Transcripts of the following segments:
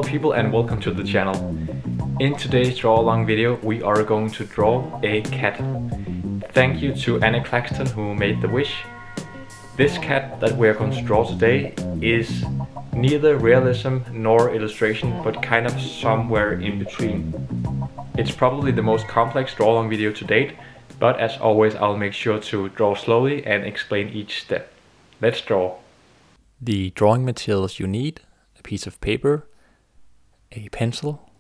Hello people and welcome to the channel. In today's draw along video we are going to draw a cat. Thank you to Anna Claxton who made the wish. This cat that we are going to draw today is neither realism nor illustration, but kind of somewhere in between. It's probably the most complex draw along video to date, but as always I'll make sure to draw slowly and explain each step. Let's draw. The drawing materials you need: a piece of paper, a pencil,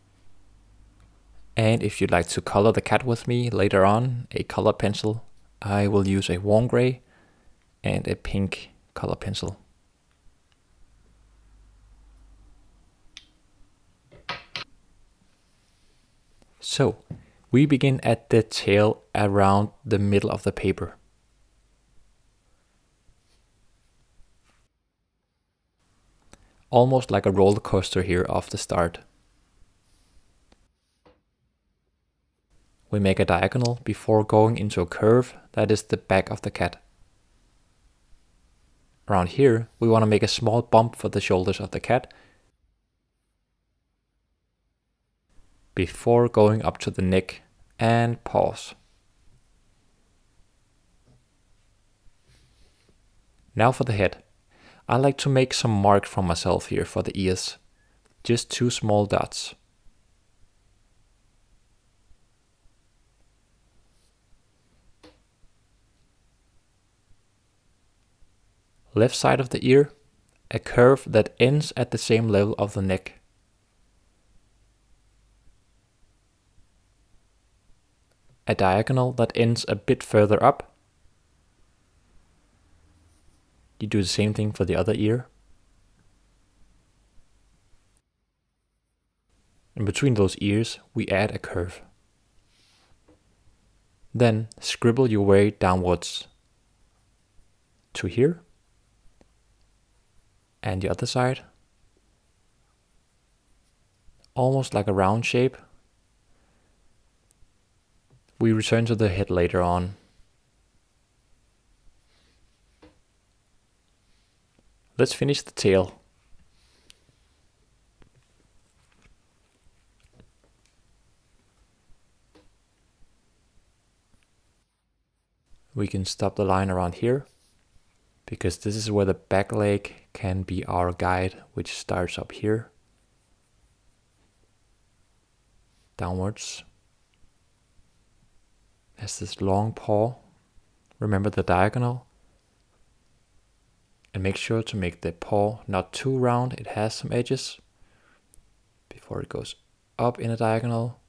and if you'd like to color the cat with me later on, a color pencil. I will use a warm gray and a pink color pencil. So, we begin at the tail around the middle of the paper. Almost like a roller coaster here off the start. We make a diagonal before going into a curve that is the back of the cat. Around here, we want to make a small bump for the shoulders of the cat before going up to the neck and paws. Now for the head. I like to make some marks for myself here for the ears. Just 2 small dots. Left side of the ear, a curve that ends at the same level of the neck. A diagonal that ends a bit further up. You do the same thing for the other ear. In between those ears, we add a curve. Then scribble your way downwards to here. And the other side. Almost like a round shape. We return to the head later on. Let's finish the tail. We can stop the line around here, because this is where the back leg can be our guide, which starts up here, downwards. Has this long paw. Remember the diagonal. And make sure to make the paw not too round, it has some edges, before it goes up in a diagonal.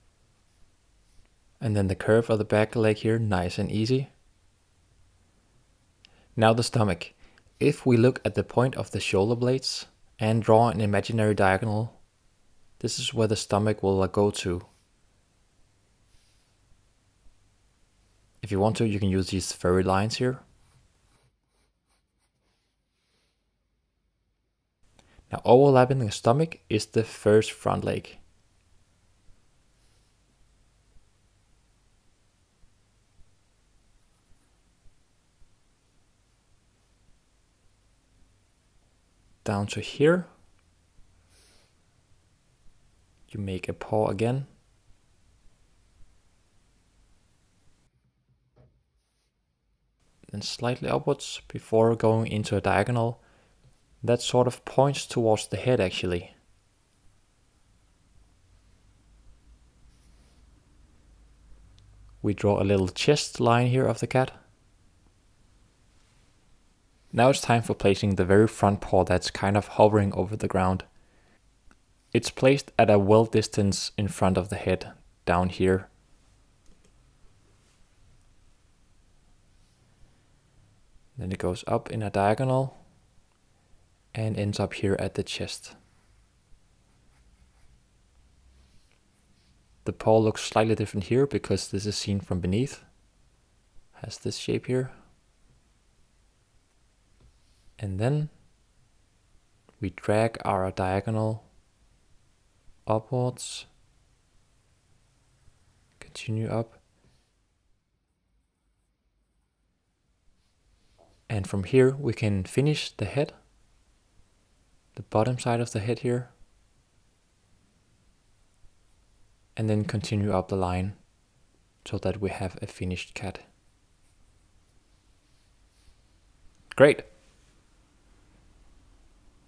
And then the curve of the back leg here, nice and easy. Now the stomach. If we look at the point of the shoulder blades and draw an imaginary diagonal, this is where the stomach will go to. If you want to, you can use these furry lines here. Now overlapping the stomach is the first front leg. Down to here. You make a paw again. Then slightly upwards before going into a diagonal. That sort of points towards the head actually. We draw a little chest line here of the cat. Now it's time for placing the very front paw that's kind of hovering over the ground. It's placed at a well distance in front of the head, down here. Then it goes up in a diagonal and ends up here at the chest. The paw looks slightly different here because this is seen from beneath. Has this shape here. And then we drag our diagonal upwards. Continue up. And from here we can finish the head. The bottom side of the head here. and then continue up the line so that we have a finished cat. Great.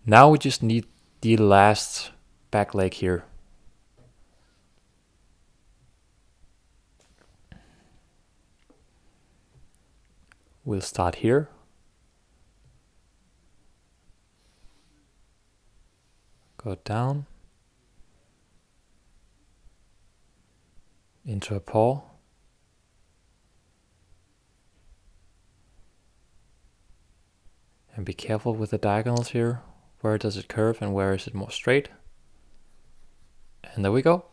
Now we just need the last back leg here. We'll start here. Go down into a paw. And be careful with the diagonals here. Where does it curve and where is it more straight? And there we go.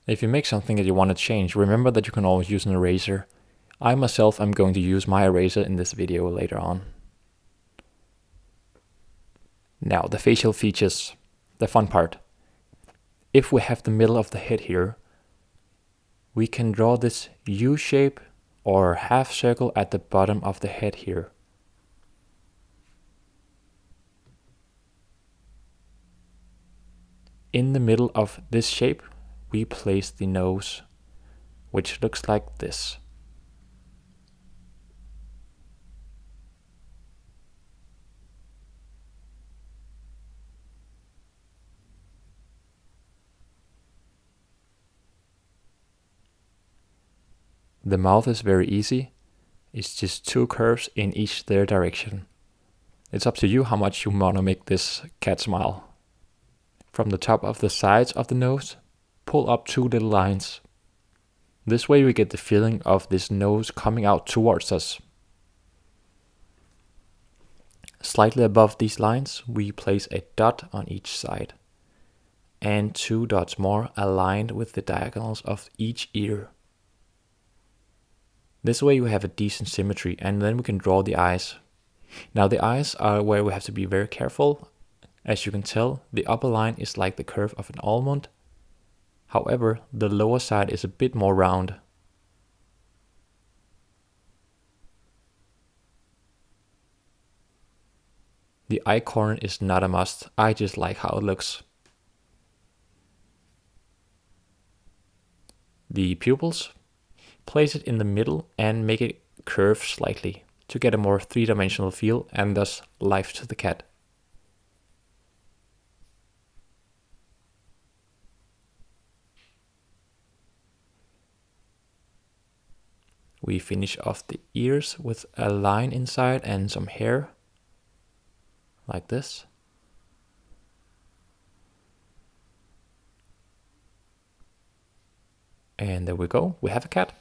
If you make something that you want to change, remember that you can always use an eraser. I myself am going to use my eraser in this video later on. Now the facial features, the fun part. If we have the middle of the head here, we can draw this U shape or half circle at the bottom of the head here. In the middle of this shape, we place the nose, which looks like this. The mouth is very easy. It's just two curves in each their direction. It's up to you how much you want to make this cat smile. From the top of the sides of the nose, pull up two little lines. This way we get the feeling of this nose coming out towards us. Slightly above these lines, we place a dot on each side. And two dots more aligned with the diagonals of each ear. This way we have a decent symmetry, and then we can draw the eyes. Now the eyes are where we have to be very careful. As you can tell, the upper line is like the curve of an almond. However, the lower side is a bit more round. The eye corner is not a must. I just like how it looks. The pupils, place it in the middle and make it curve slightly to get a more three-dimensional feel and thus life to the cat. We finish off the ears with a line inside and some hair, like this. And there we go, we have a cat.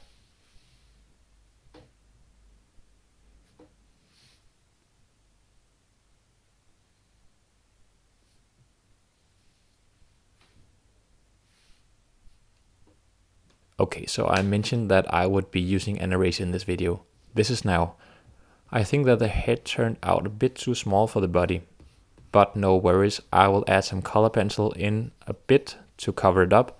Okay, so I mentioned that I would be using an eraser in this video. This is now. I think that the head turned out a bit too small for the body, but no worries, I will add some color pencil in a bit to cover it up.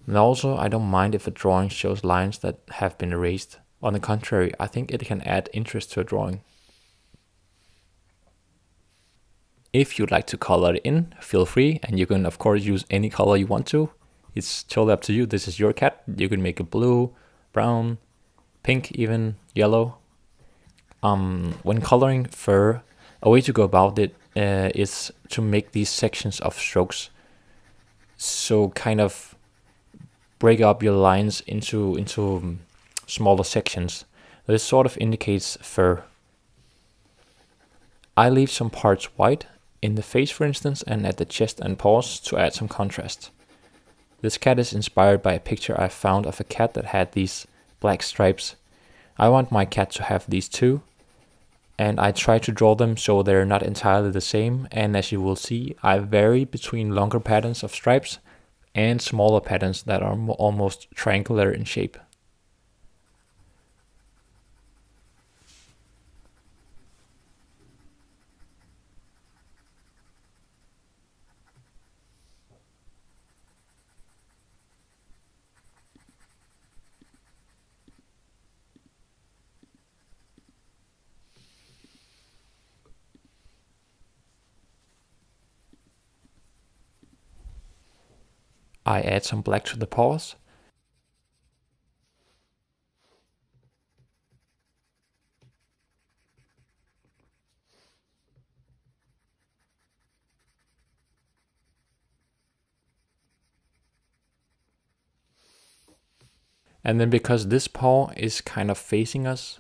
And also, I don't mind if a drawing shows lines that have been erased. On the contrary, I think it can add interest to a drawing. If you'd like to color it in, feel free, and you can of course use any color you want to. It's totally up to you. This is your cat. You can make it blue, brown, pink, even yellow. When coloring fur, a way to go about it is to make these sections of strokes. So kind of break up your lines into smaller sections. This sort of indicates fur. I leave some parts white in the face, for instance, and at the chest and paws to add some contrast. This cat is inspired by a picture I found of a cat that had these black stripes. I want my cat to have these too, and I try to draw them so they're not entirely the same, and as you will see, I vary between longer patterns of stripes and smaller patterns that are almost triangular in shape. I add some black to the paws. And then because this paw is kind of facing us,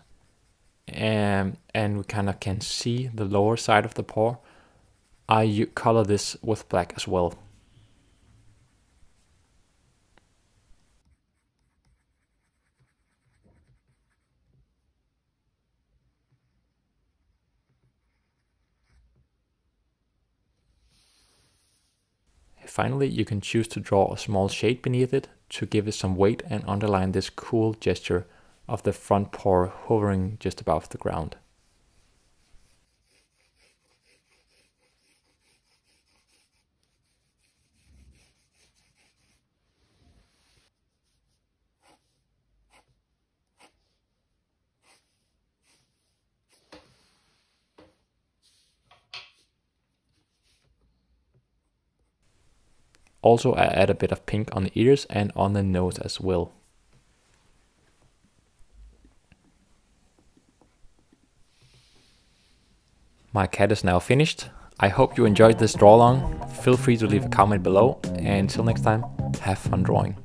and we kind of can see the lower side of the paw, I color this with black as well. Finally, you can choose to draw a small shade beneath it to give it some weight and underline this cool gesture of the front paw hovering just above the ground. Also, I add a bit of pink on the ears and on the nose as well. My cat is now finished. I hope you enjoyed this draw along. Feel free to leave a comment below, and until next time, have fun drawing.